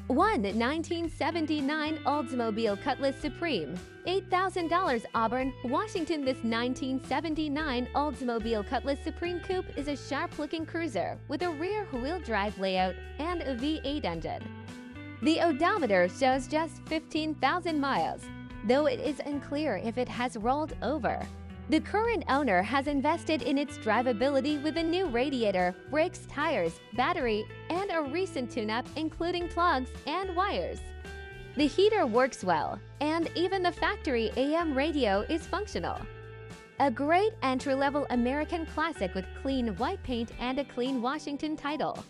1. 1979 Oldsmobile Cutlass Supreme, $8,000 Auburn, Washington. This 1979 Oldsmobile Cutlass Supreme Coupe is a sharp-looking cruiser with a rear-wheel drive layout and a V8 engine. The odometer shows just 15,000 miles, though it is unclear if it has rolled over. The current owner has invested in its drivability with a new radiator, brakes, tires, battery, and a recent tune-up including plugs and wires. The heater works well, and even the factory AM radio is functional. A great entry-level American classic with clean white paint and a clean Washington title.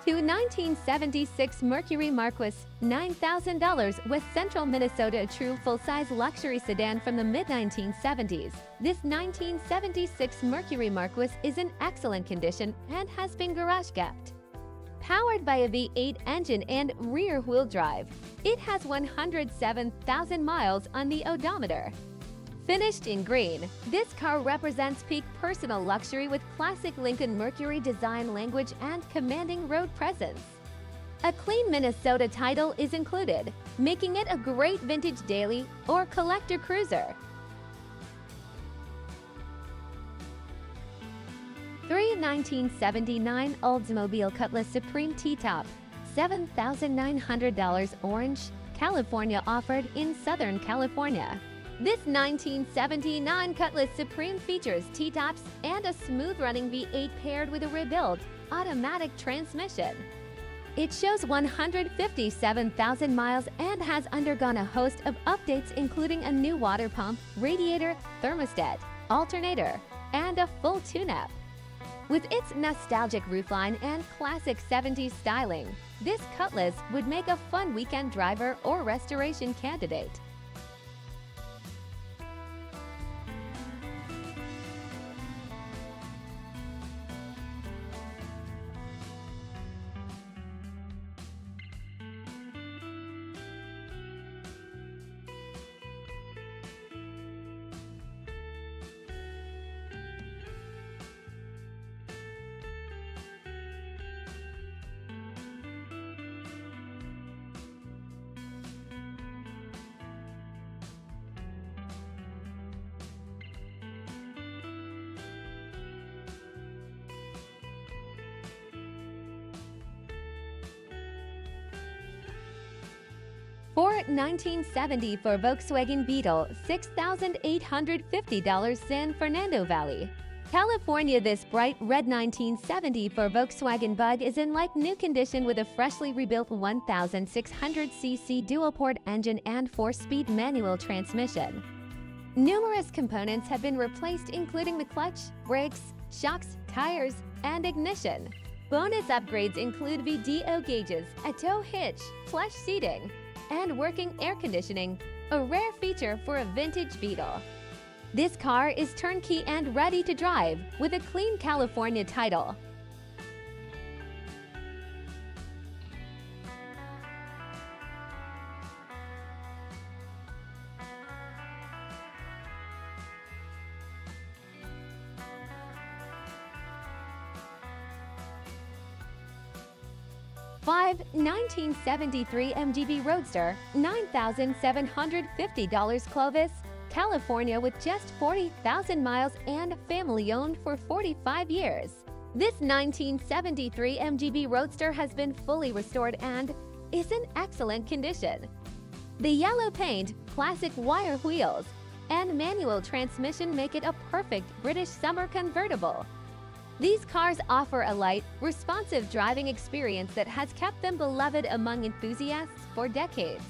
To 1976 Mercury Marquis, $9,000 with Central Minnesota true full-size luxury sedan from the mid-1970s. This 1976 Mercury Marquis is in excellent condition and has been garage-kept. Powered by a V8 engine and rear-wheel drive, it has 107,000 miles on the odometer. Finished in green, this car represents peak personal luxury with classic Lincoln Mercury design language and commanding road presence. A clean Minnesota title is included, making it a great vintage daily or collector cruiser. 3. 1979 Oldsmobile Cutlass Supreme T-Top, $7,900 orange, California, offered in Southern California. This 1979 Cutlass Supreme features T-tops and a smooth-running V8 paired with a rebuilt automatic transmission. It shows 157,000 miles and has undergone a host of updates including a new water pump, radiator, thermostat, alternator, and a full tune-up. With its nostalgic roofline and classic 70s styling, this Cutlass would make a fun weekend driver or restoration candidate. For 1970 for Volkswagen Beetle, $6,850 San Fernando Valley, California. This bright red 1970 for Volkswagen Bug is in like-new condition with a freshly rebuilt 1,600cc dual-port engine and 4-speed manual transmission. Numerous components have been replaced including the clutch, brakes, shocks, tires, and ignition. Bonus upgrades include VDO gauges, a tow hitch, plush seating, and working air conditioning, a rare feature for a vintage Beetle. This car is turnkey and ready to drive with a clean California title. Five 1973 MGB Roadster, $9,750 Clovis, California, with just 40,000 miles and family-owned for 45 years. This 1973 MGB Roadster has been fully restored and is in excellent condition. The yellow paint, classic wire wheels, and manual transmission make it a perfect British summer convertible. These cars offer a light, responsive driving experience that has kept them beloved among enthusiasts for decades.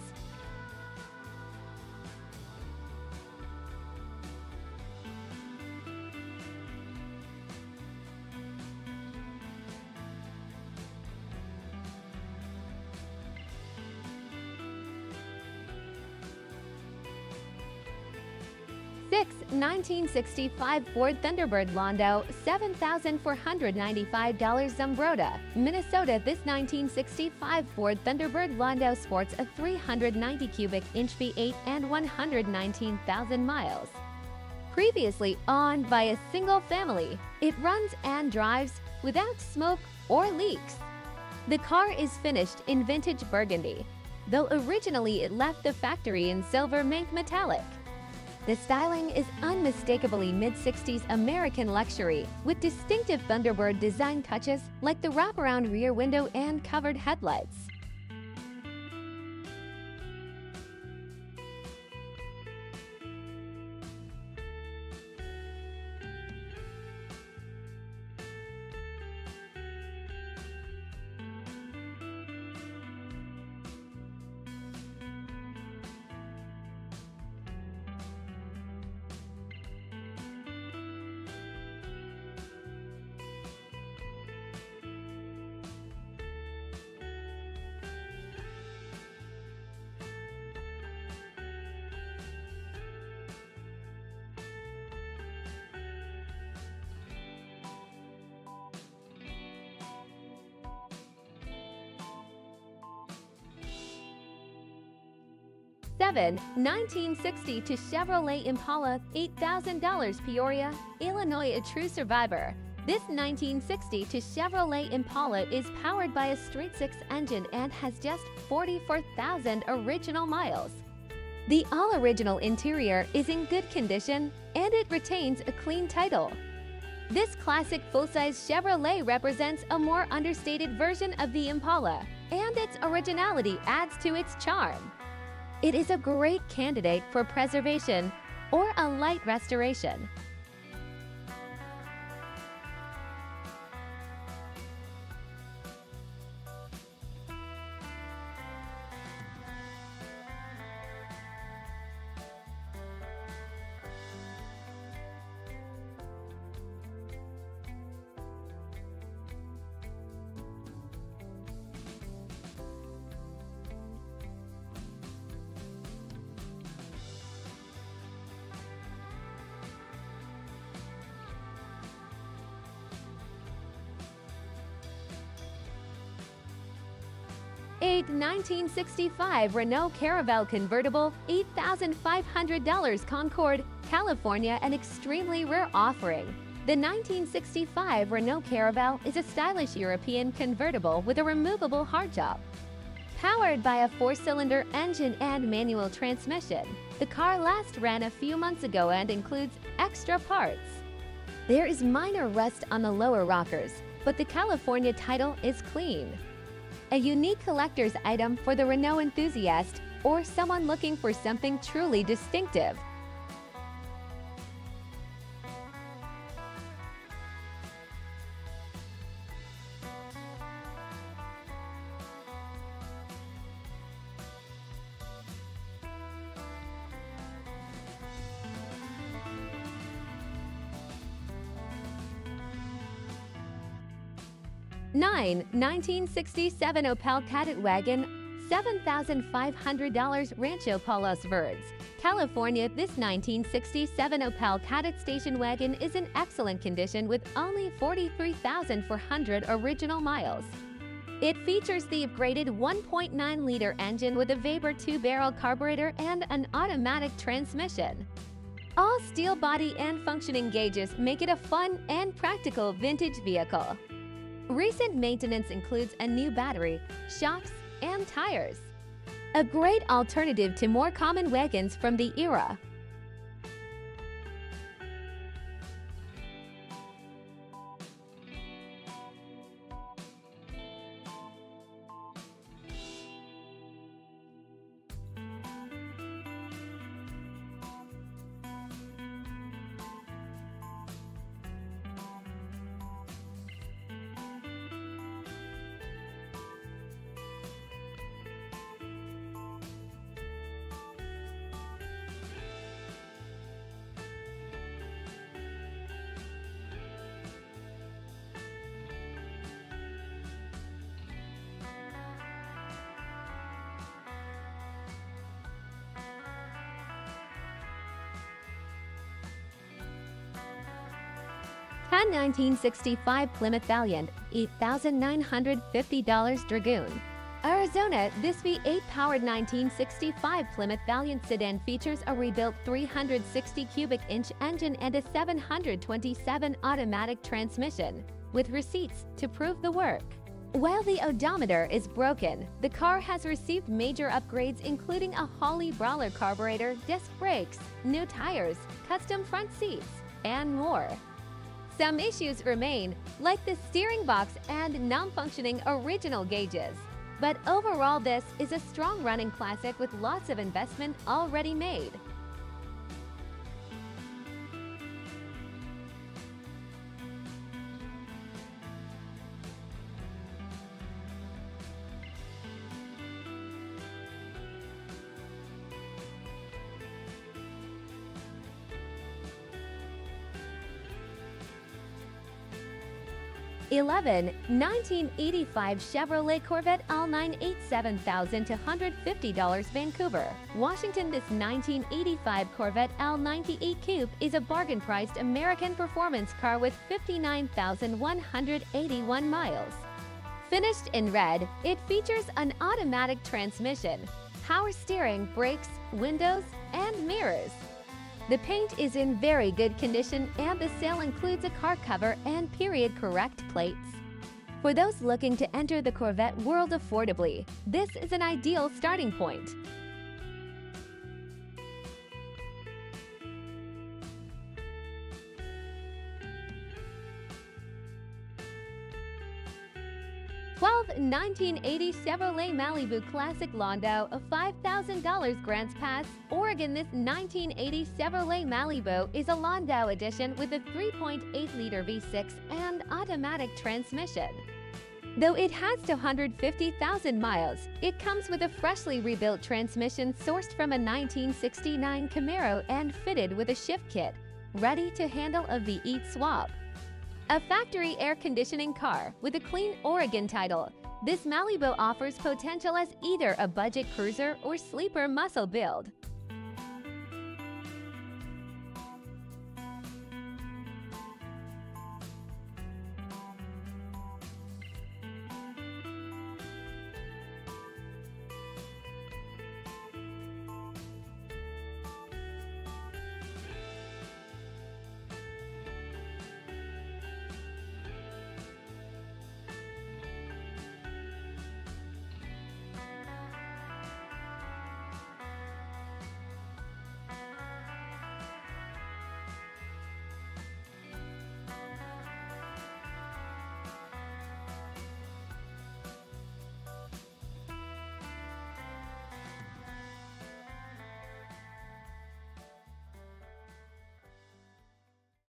Six 1965 Ford Thunderbird Landau, $7,495 Zumbrota, Minnesota. This 1965 Ford Thunderbird Landau sports a 390 cubic inch V8 and 119,000 miles. Previously owned by a single family, it runs and drives without smoke or leaks. The car is finished in vintage burgundy, though originally it left the factory in silver mink metallic. The styling is unmistakably mid-60s American luxury, with distinctive Thunderbird design touches like the wraparound rear window and covered headlights. Seven 1960 to Chevrolet Impala, $8,000 Peoria, Illinois. A true survivor. This 1960 to Chevrolet Impala is powered by a straight-six engine and has just 44,000 original miles. The all-original interior is in good condition and it retains a clean title. This classic full-size Chevrolet represents a more understated version of the Impala, and its originality adds to its charm. It is a great candidate for preservation or a light restoration. A 1965 Renault Caravelle convertible, $8,500 Concord, California. An extremely rare offering. The 1965 Renault Caravelle is a stylish European convertible with a removable hardtop. Powered by a four-cylinder engine and manual transmission, the car last ran a few months ago and includes extra parts. There is minor rust on the lower rockers, but the California title is clean. A unique collector's item for the Renault enthusiast or someone looking for something truly distinctive. Nine 1967 Opel Kadett Wagon, $7,500 Rancho Palos Verdes, California. This 1967 Opel Kadett station wagon is in excellent condition with only 43,400 original miles. It features the upgraded 1.9-liter engine with a Weber 2-barrel carburetor and an automatic transmission. All steel body and functioning gauges make it a fun and practical vintage vehicle. Recent maintenance includes a new battery, shocks, and tires. A great alternative to more common wagons from the era. 10 1965 Plymouth Valiant, $8,950 Dragoon. Arizona, this V8-powered 1965 Plymouth Valiant sedan features a rebuilt 360 cubic inch engine and a 727 automatic transmission, with receipts to prove the work. While the odometer is broken, the car has received major upgrades including a Holley Brawler carburetor, disc brakes, new tires, custom front seats, and more. Some issues remain, like the steering box and non-functioning original gauges. But overall, this is a strong running classic with lots of investment already made. (11) 1985 Chevrolet Corvette L9 $87,250 Vancouver, Washington. This 1985 Corvette L98 Coupe is a bargain-priced American performance car with 59,181 miles. Finished in red, it features an automatic transmission, power steering, brakes, windows, and mirrors. The paint is in very good condition and the sale includes a car cover and period-correct plates. For those looking to enter the Corvette world affordably, this is an ideal starting point. (12) 1980 Chevrolet Malibu Classic Landau, a $5,000 Grants Pass, Oregon. This 1980 Chevrolet Malibu is a Landau edition with a 3.8-liter V6 and automatic transmission. Though it has 250,000 miles, it comes with a freshly rebuilt transmission sourced from a 1969 Camaro and fitted with a shift kit, ready to handle a V8 swap. A factory air conditioning car with a clean Oregon title, this Malibu offers potential as either a budget cruiser or sleeper muscle build.